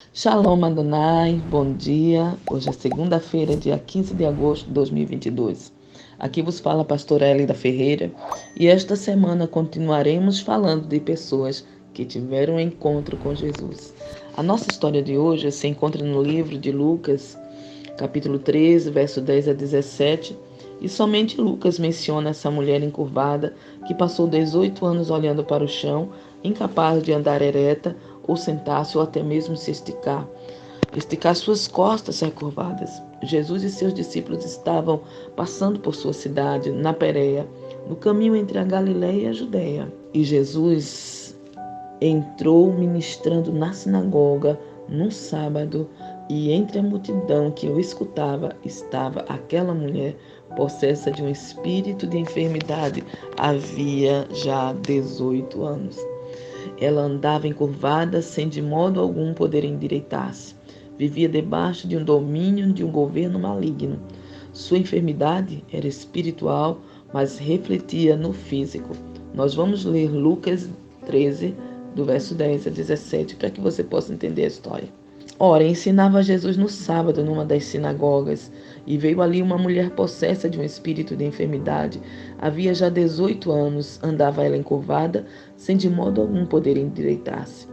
Shalom Adonai, bom dia. Hoje é segunda-feira, dia 15 de agosto de 2022. Aqui vos fala a pastora Elida Ferreira e esta semana continuaremos falando de pessoas que tiveram um encontro com Jesus. A nossa história de hoje se encontra no livro de Lucas, capítulo 13, verso 10 a 17, e somente Lucas menciona essa mulher encurvada que passou 18 anos olhando para o chão, incapaz de andar ereta ou sentar-se ou até mesmo se esticar suas costas recurvadas. Jesus e seus discípulos estavam passando por sua cidade, na Pérea, no caminho entre a Galileia e a Judéia. E Jesus entrou ministrando na sinagoga num sábado, e entre a multidão que o escutava estava aquela mulher possessa de um espírito de enfermidade havia já 18 anos. Ela andava encurvada, sem de modo algum poder endireitar-se. Vivia debaixo de um domínio de um governo maligno. Sua enfermidade era espiritual, mas refletia no físico. Nós vamos ler Lucas 13, do verso 10 a 17, para que você possa entender a história. Ora, ensinava Jesus no sábado numa das sinagogas, e veio ali uma mulher possessa de um espírito de enfermidade. Havia já 18 anos, andava ela encurvada, sem de modo algum poder endireitar-se.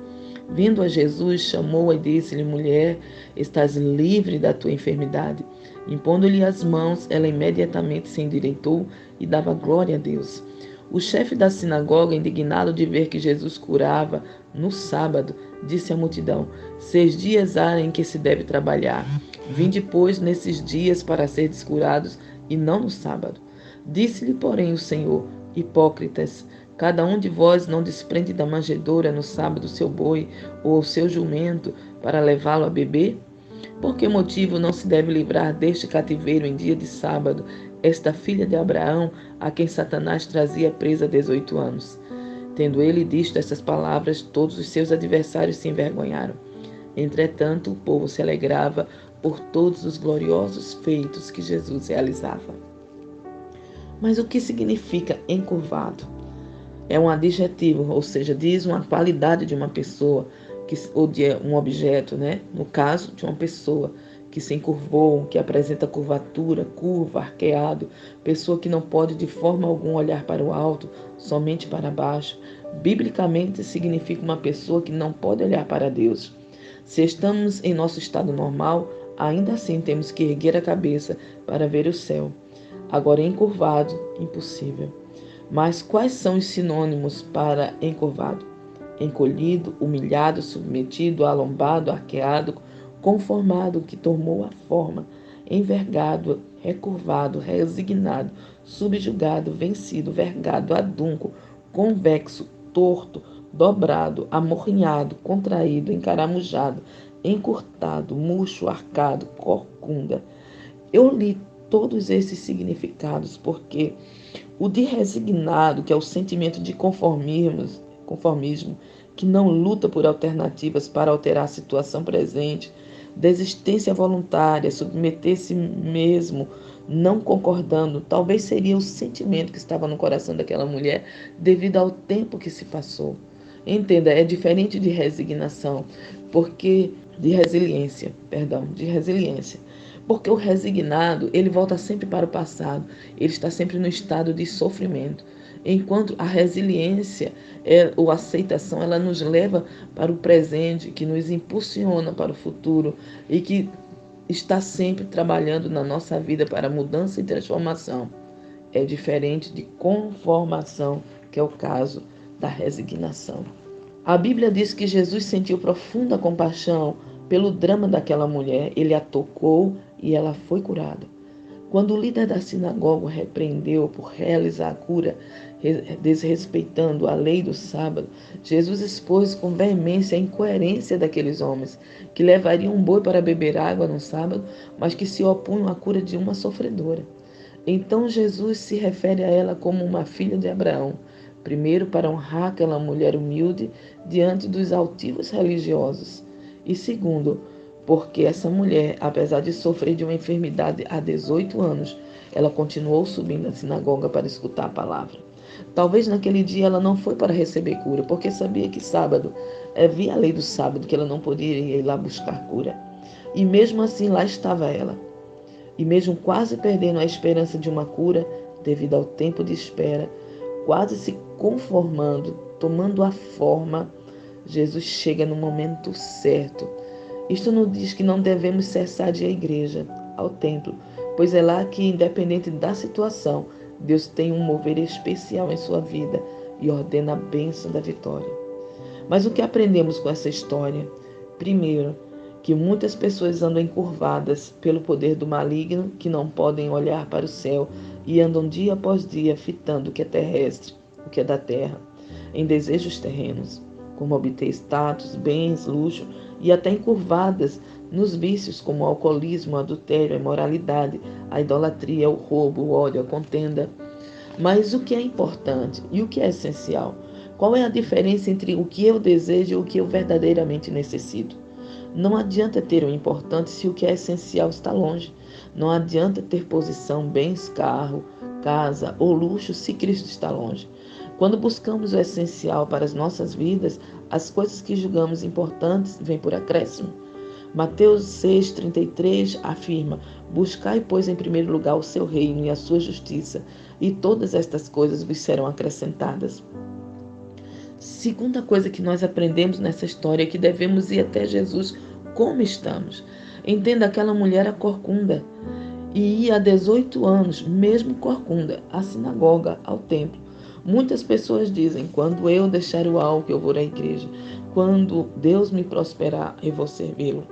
Vindo a Jesus, chamou-a e disse-lhe: Mulher, estás livre da tua enfermidade. Impondo-lhe as mãos, ela imediatamente se endireitou e dava glória a Deus. O chefe da sinagoga, indignado de ver que Jesus curava no sábado, disse à multidão: 6 dias há em que se deve trabalhar. Vinde, pois, nesses dias para seres curados, e não no sábado. Disse-lhe, porém, o Senhor: Hipócritas, cada um de vós não desprende da manjedoura no sábado o seu boi ou o seu jumento para levá-lo a beber? Por que motivo não se deve livrar deste cativeiro em dia de sábado esta filha de Abraão, a quem Satanás trazia presa há 18 anos? Tendo ele dito essas palavras, todos os seus adversários se envergonharam. Entretanto, o povo se alegrava por todos os gloriosos feitos que Jesus realizava. Mas o que significa encurvado? É um adjetivo, ou seja, diz uma qualidade de uma pessoa ou de um objeto, né? No caso, de uma pessoa que se encurvou, que apresenta curvatura, curva, arqueado, pessoa que não pode de forma alguma olhar para o alto, somente para baixo. Biblicamente significa uma pessoa que não pode olhar para Deus. Se estamos em nosso estado normal, ainda assim temos que erguer a cabeça para ver o céu. Agora, encurvado, impossível. Mas quais são os sinônimos para encurvado? Encolhido, humilhado, submetido, alombado, arqueado, conformado, que tomou a forma, envergado, recurvado, resignado, subjugado, vencido, vergado, adunco, convexo, torto, dobrado, amorrinhado, contraído, encaramujado, encurtado, murcho, arcado, corcunda. Eu li todos esses significados porque o de resignado, que é o sentimento de conformismo, que não luta por alternativas para alterar a situação presente, desistência voluntária, submeter-se mesmo, não concordando, talvez seria o sentimento que estava no coração daquela mulher devido ao tempo que se passou. Entenda, é diferente de resignação, porque de resiliência. Porque o resignado, ele volta sempre para o passado, ele está sempre no estado de sofrimento. Enquanto a resiliência ou aceitação, ela nos leva para o presente, que nos impulsiona para o futuro e que está sempre trabalhando na nossa vida para mudança e transformação. É diferente de conformação, que é o caso da resignação. A Bíblia diz que Jesus sentiu profunda compaixão pelo drama daquela mulher. Ele a tocou e ela foi curada. Quando o líder da sinagoga repreendeu por realizar a cura, desrespeitando a lei do sábado, Jesus expôs com veemência a incoerência daqueles homens, que levariam um boi para beber água no sábado, mas que se opunham à cura de uma sofredora. Então Jesus se refere a ela como uma filha de Abraão, primeiro para honrar aquela mulher humilde diante dos altivos religiosos, e segundo, porque essa mulher, apesar de sofrer de uma enfermidade há 18 anos, ela continuou subindo à sinagoga para escutar a palavra. Talvez naquele dia ela não foi para receber cura, porque sabia que sábado, havia a lei do sábado, que ela não poderia ir lá buscar cura. E mesmo assim lá estava ela. E mesmo quase perdendo a esperança de uma cura, devido ao tempo de espera, quase se conformando, tomando a forma, Jesus chega no momento certo. Isto não diz que não devemos cessar de ir à igreja, ao templo, pois é lá que, independente da situação, Deus tem um mover especial em sua vida e ordena a bênção da vitória. Mas o que aprendemos com essa história? Primeiro, que muitas pessoas andam encurvadas pelo poder do maligno, que não podem olhar para o céu e andam dia após dia fitando o que é terrestre, o que é da terra, em desejos terrenos, como obter status, bens, luxo, e até encurvadas nos vícios como o alcoolismo, o adultério, a imoralidade, a idolatria, o roubo, o ódio, a contenda. Mas o que é importante e o que é essencial? Qual é a diferença entre o que eu desejo e o que eu verdadeiramente necessito? Não adianta ter o importante se o que é essencial está longe. Não adianta ter posição, bens, carro, casa ou luxo se Cristo está longe. Quando buscamos o essencial para as nossas vidas, as coisas que julgamos importantes vêm por acréscimo. Mateus 6,33 afirma: buscai, pois, em primeiro lugar o seu reino e a sua justiça, e todas estas coisas vos serão acrescentadas. Segunda coisa que nós aprendemos nessa história é que devemos ir até Jesus como estamos. Entenda, aquela mulher a corcunda e ia há 18 anos, mesmo corcunda, à sinagoga, ao templo. Muitas pessoas dizem: quando eu deixar o álcool, eu vou à igreja. Quando Deus me prosperar, eu vou servi-lo.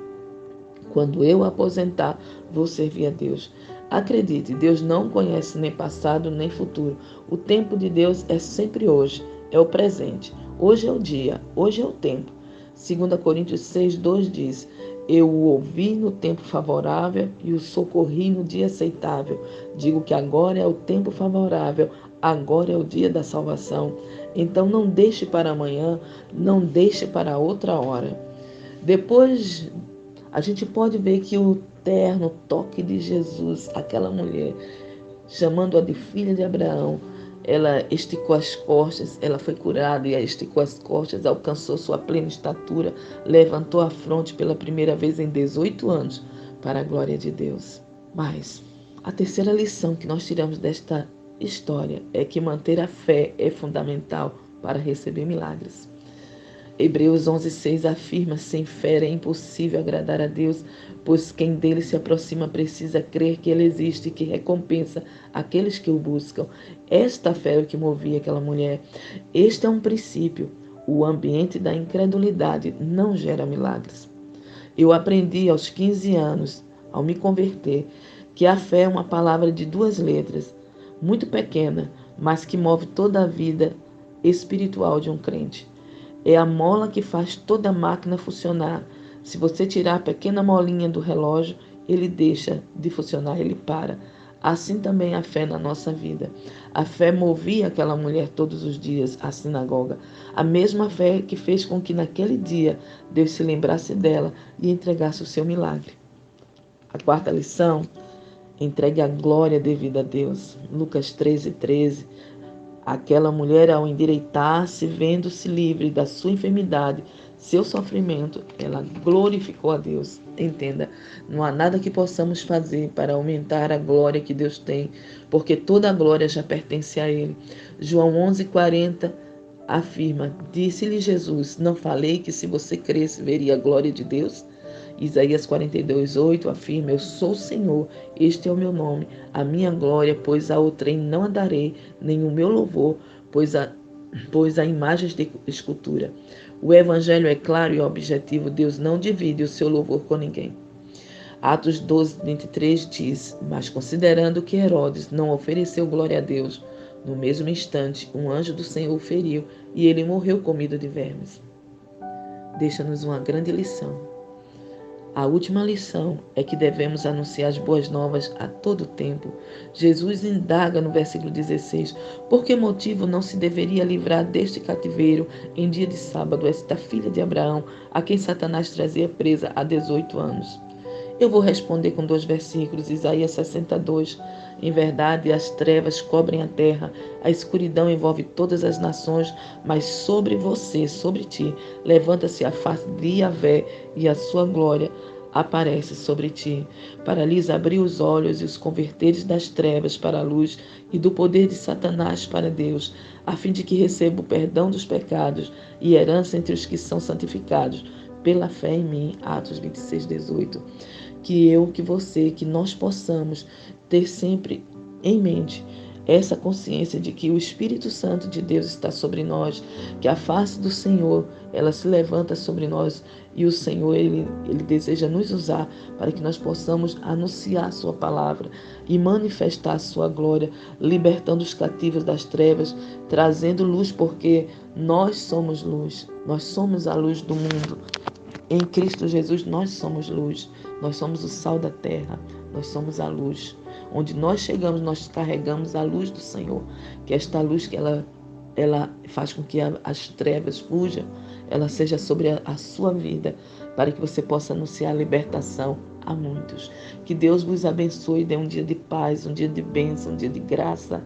Quando eu aposentar, vou servir a Deus. Acredite, Deus não conhece nem passado nem futuro. O tempo de Deus é sempre hoje, é o presente. Hoje é o dia, hoje é o tempo. 2 Coríntios 6,2 diz: eu o ouvi no tempo favorável e o socorri no dia aceitável. Digo que agora é o tempo favorável, agora é o dia da salvação. Então não deixe para amanhã, não deixe para outra hora. Depois a gente pode ver que o terno toque de Jesus, aquela mulher, chamando-a de filha de Abraão, ela esticou as costas, ela foi curada e esticou as costas, alcançou sua plena estatura, levantou a fronte pela primeira vez em 18 anos, para a glória de Deus. Mas a terceira lição que nós tiramos desta história é que manter a fé é fundamental para receber milagres. Hebreus 11,6 afirma: sem fé é impossível agradar a Deus, pois quem dele se aproxima precisa crer que ele existe e que recompensa aqueles que o buscam. Esta fé é o que movia aquela mulher. Este é um princípio. O ambiente da incredulidade não gera milagres. Eu aprendi aos 15 anos, ao me converter, que a fé é uma palavra de 2 letras, muito pequena, mas que move toda a vida espiritual de um crente. É a mola que faz toda a máquina funcionar. Se você tirar a pequena molinha do relógio, ele deixa de funcionar, ele para. Assim também a fé na nossa vida. A fé movia aquela mulher todos os dias à sinagoga. A mesma fé que fez com que naquele dia Deus se lembrasse dela e entregasse o seu milagre. A quarta lição: entregue a glória devida a Deus. Lucas 13,13. Aquela mulher, ao endireitar-se, vendo-se livre da sua enfermidade, seu sofrimento, ela glorificou a Deus. Entenda, não há nada que possamos fazer para aumentar a glória que Deus tem, porque toda a glória já pertence a Ele. João 11,40 afirma: disse-lhe Jesus: não falei que se você cresce, veria a glória de Deus? Isaías 42,8 afirma: eu sou o Senhor, este é o meu nome, a minha glória, pois a outrem não a darei, nem o meu louvor, pois a imagens de escultura. O evangelho é claro e objetivo: Deus não divide o seu louvor com ninguém. Atos 12:23 diz: mas considerando que Herodes não ofereceu glória a Deus, no mesmo instante um anjo do Senhor o feriu e ele morreu comido de vermes. Deixa-nos uma grande lição. A última lição é que devemos anunciar as boas novas a todo tempo. Jesus indaga no versículo 16: por que motivo não se deveria livrar deste cativeiro em dia de sábado esta filha de Abraão, a quem Satanás trazia presa há 18 anos? Eu vou responder com 2 versículos, Isaías 62. Em verdade, as trevas cobrem a terra, a escuridão envolve todas as nações, mas sobre você, sobre ti, levanta-se a face de Yahvé e a sua glória aparece sobre ti, para lhes abrir os olhos e os converteres das trevas para a luz e do poder de Satanás para Deus, a fim de que receba o perdão dos pecados e herança entre os que são santificados pela fé em mim. Atos 26:18. Que você, que nós possamos ter sempre em mente essa consciência de que o Espírito Santo de Deus está sobre nós, que a face do Senhor, ela se levanta sobre nós e o Senhor, ele deseja nos usar para que nós possamos anunciar a sua palavra e manifestar a sua glória, libertando os cativos das trevas, trazendo luz, porque nós somos luz, nós somos a luz do mundo. Em Cristo Jesus nós somos luz, nós somos o sal da terra, nós somos a luz. Onde nós chegamos, nós carregamos a luz do Senhor, que esta luz que ela faz com que as trevas fujam, ela seja sobre a sua vida, para que você possa anunciar a libertação a muitos. Que Deus vos abençoe, dê um dia de paz, um dia de bênção, um dia de graça.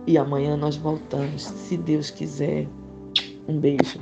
E amanhã nós voltamos, se Deus quiser. Um beijo.